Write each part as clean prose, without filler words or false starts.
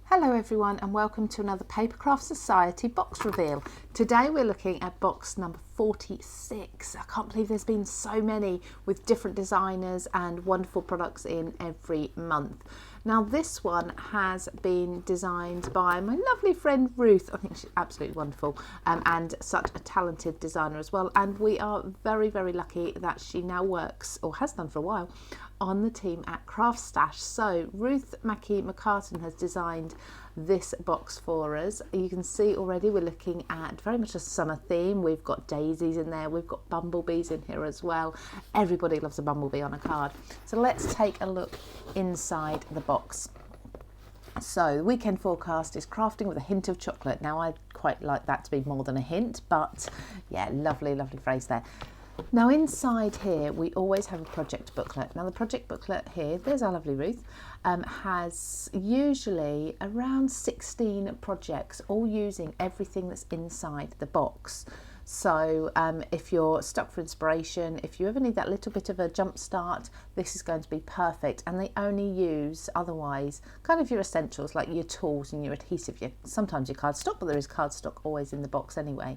Hello everyone and welcome to another Papercraft Society box reveal. Today we're looking at box number 46. I can't believe there's been so many with different designers and wonderful products in every month. Now this one has been designed by my lovely friend Ruth. I think she's absolutely wonderful and such a talented designer as well, and we are very lucky that she now works, or has done for a while, on the team at CraftStash. So Ruth Mackie-McCartan has designed this box for us. You can see already we're looking at very much a summer theme. We've got daisies in there, we've got bumblebees in here as well. Everybody loves a bumblebee on a card. So let's take a look inside the box. So the weekend forecast is crafting with a hint of chocolate. Now I quite like that to be more than a hint, but yeah, lovely phrase there. Now inside here we always have a project booklet. Now the project booklet here, there's our lovely Ruth, has usually around 16 projects, all using everything that's inside the box. So if you're stuck for inspiration, if you ever need that little bit of a jump start, this is going to be perfect. And they only use otherwise kind of your essentials like your tools and your adhesive, sometimes your cardstock, but there is cardstock always in the box anyway.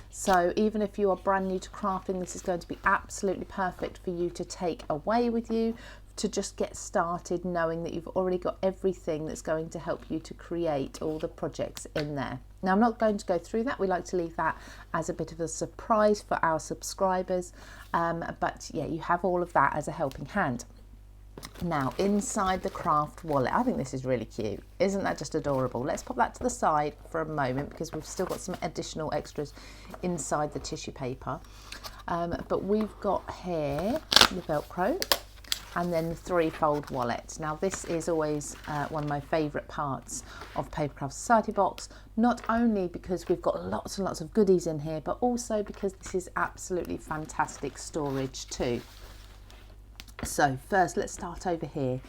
So even if you are brand new to crafting, this is going to be absolutely perfect for you to take away with you, to just get started knowing that you've already got everything that's going to help you to create all the projects in there. Now I'm not going to go through that, we like to leave that as a bit of a surprise for our subscribers, but yeah, you have all of that as a helping hand. Now inside the craft wallet, I think this is really cute. Isn't that just adorable? Let's pop that to the side for a moment because we've still got some additional extras inside the tissue paper. But we've got here the Velcro and then the three-fold wallet. Now this is always one of my favourite parts of Papercraft Society box, not only because we've got lots and lots of goodies in here, but also because this is absolutely fantastic storage too. So first let's start over here.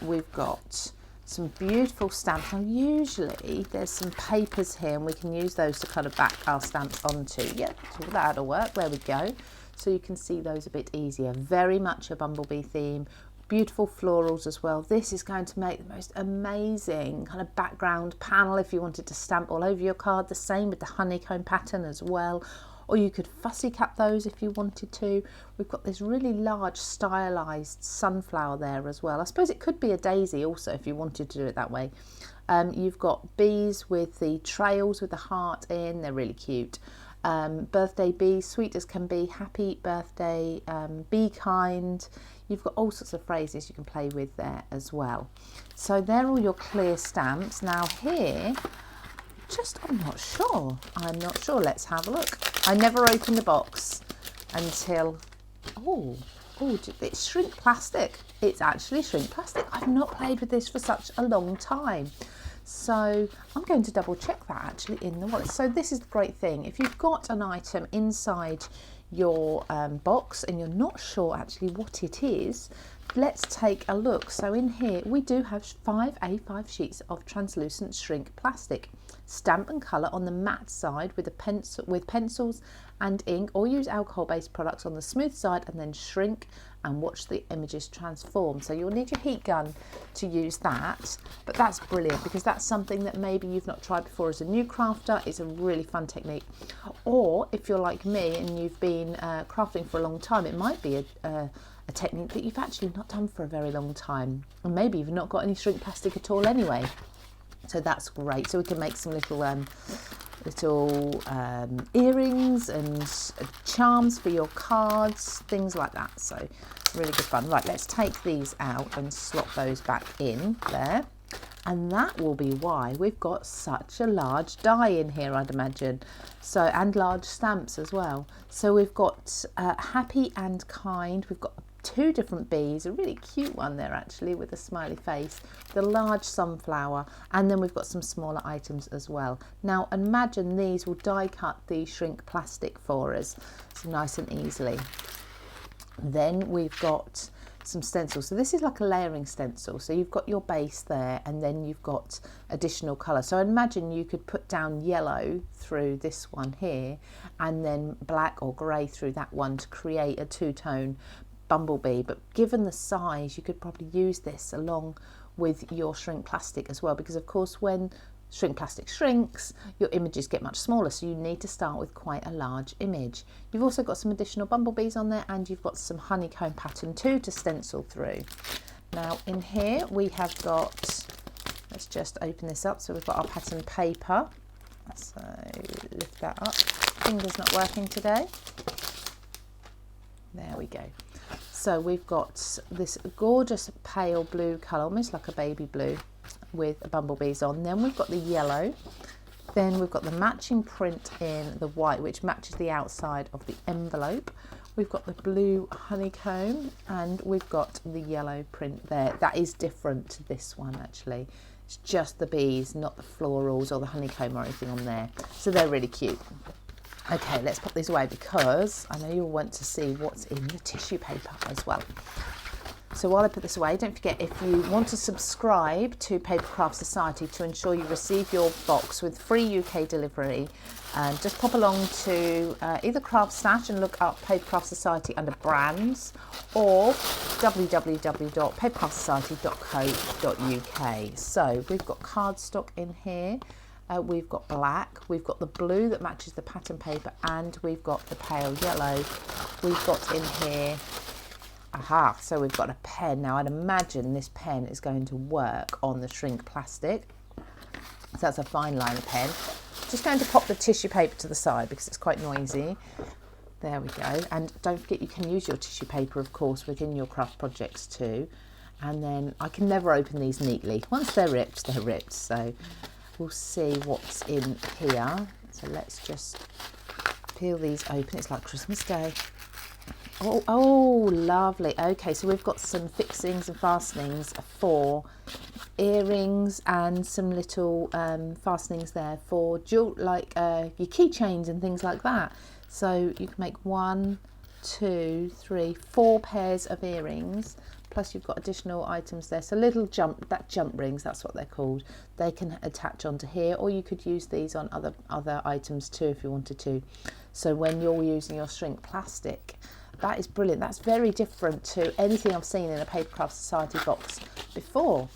We've got some beautiful stamps. Now usually there's some papers here and we can use those to kind of back our stamps onto. Yeah, so that'll work, there we go. So you can see those a bit easier. Very much a bumblebee theme, beautiful florals as well. This is going to make the most amazing kind of background panel if you wanted to stamp all over your card. The same with the honeycomb pattern as well. Or you could fussy cut those if you wanted to. We've got this really large stylized sunflower there as well. I suppose it could be a daisy also if you wanted to do it that way. You've got bees with the trails with the heart in, they're really cute. Birthday bee, sweet as can be, happy birthday, be kind. You've got all sorts of phrases you can play with there as well. So they're all your clear stamps. Now here, I'm not sure. Let's have a look. I never opened the box until, it's shrink plastic. It's actually shrink plastic. I've not played with this for such a long time. So I'm going to double check that actually in the wallet. So this is the great thing. If you've got an item inside your box and you're not sure actually what it is, let's take a look. So in here we do have 5 A5 sheets of translucent shrink plastic. Stamp and colour on the matte side with pencils and ink, or use alcohol-based products on the smooth side and then shrink and watch the images transform. So you'll need your heat gun to use that, but that's brilliant because that's something that maybe you've not tried before as a new crafter. It's a really fun technique. Or if you're like me and you've been crafting for a long time, it might be a technique that you've actually not done for a very long time, and maybe you've not got any shrink plastic at all anyway. So that's great. So we can make some little earrings and charms for your cards, things like that. So really good fun. Right, let's take these out and slot those back in there. And that will be why we've got such a large die in here, I'd imagine. So, and large stamps as well. So we've got happy and kind. We've got 2 different bees, a really cute one there actually with a smiley face, the large sunflower, and then we've got some smaller items as well. Now imagine these will die cut the shrink plastic for us, so nice and easily. Then we've got some stencils. So this is like a layering stencil. So you've got your base there and then you've got additional colour. So imagine you could put down yellow through this one here and then black or grey through that one to create a 2-tone bumblebee. But given the size, you could probably use this along with your shrink plastic as well, because of course when shrink plastic shrinks, your images get much smaller, so you need to start with quite a large image. You've also got some additional bumblebees on there, and you've got some honeycomb pattern too to stencil through. Now in here we have got, let's just open this up, so we've got our pattern paper. So lift that up. Finger's not working today. There we go. So we've got this gorgeous pale blue colour, almost like a baby blue, with bumblebees on. Then we've got the yellow. Then we've got the matching print in the white, which matches the outside of the envelope. We've got the blue honeycomb, and we've got the yellow print there. That is different to this one actually. It's just the bees, not the florals or the honeycomb or anything on there. So they're really cute. Okay, let's pop these away because I know you'll want to see what's in the tissue paper as well. So while I put this away, don't forget, if you want to subscribe to Papercraft Society to ensure you receive your box with free UK delivery, just pop along to either CraftStash and look up Papercraft Society under brands, or www.papercraftsociety.co.uk. So we've got cardstock in here. We've got black, we've got the blue that matches the pattern paper, and we've got the pale yellow. We've got in here, so we've got a pen. Now I'd imagine this pen is going to work on the shrink plastic. So that's a fine liner pen. Just going to pop the tissue paper to the side because it's quite noisy. There we go. And don't forget, you can use your tissue paper, of course, within your craft projects too. And then I can never open these neatly. Once they're ripped, they're ripped. So we'll see what's in here. So let's just peel these open. It's like Christmas Day. Oh, lovely. Okay, so we've got some fixings and fastenings for earrings, and some little fastenings there for like your keychains and things like that. So you can make 1, 2, 3, 4 pairs of earrings, plus you've got additional items there. So little jump rings, that's what they're called. They can attach onto here, or you could use these on other items too if you wanted to. So when you're using your shrink plastic, that is brilliant. That's very different to anything I've seen in a Papercraft Society box before.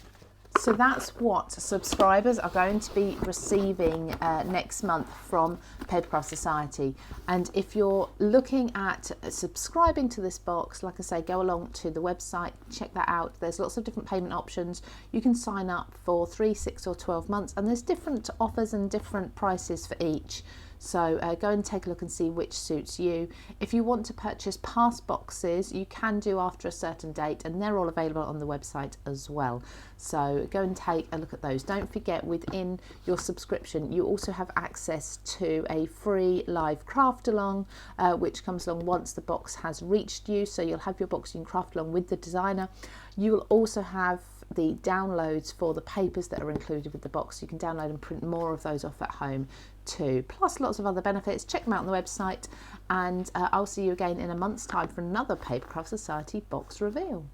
So that's what subscribers are going to be receiving next month from Papercraft Society. And if you're looking at subscribing to this box, like I say, go along to the website, check that out. There's lots of different payment options. You can sign up for 3, 6 or 12 months, and there's different offers and different prices for each. So go and take a look and see which suits you. If you want to purchase past boxes, you can do after a certain date, and they're all available on the website as well. So go and take a look at those. Don't forget, within your subscription, you also have access to a free live craft along, which comes along once the box has reached you. So you'll have your box, you can craft along with the designer. You will also have the downloads for the papers that are included with the box. You can download and print more of those off at home too, plus lots of other benefits. Check them out on the website, and I'll see you again in a month's time for another Papercraft Society box reveal.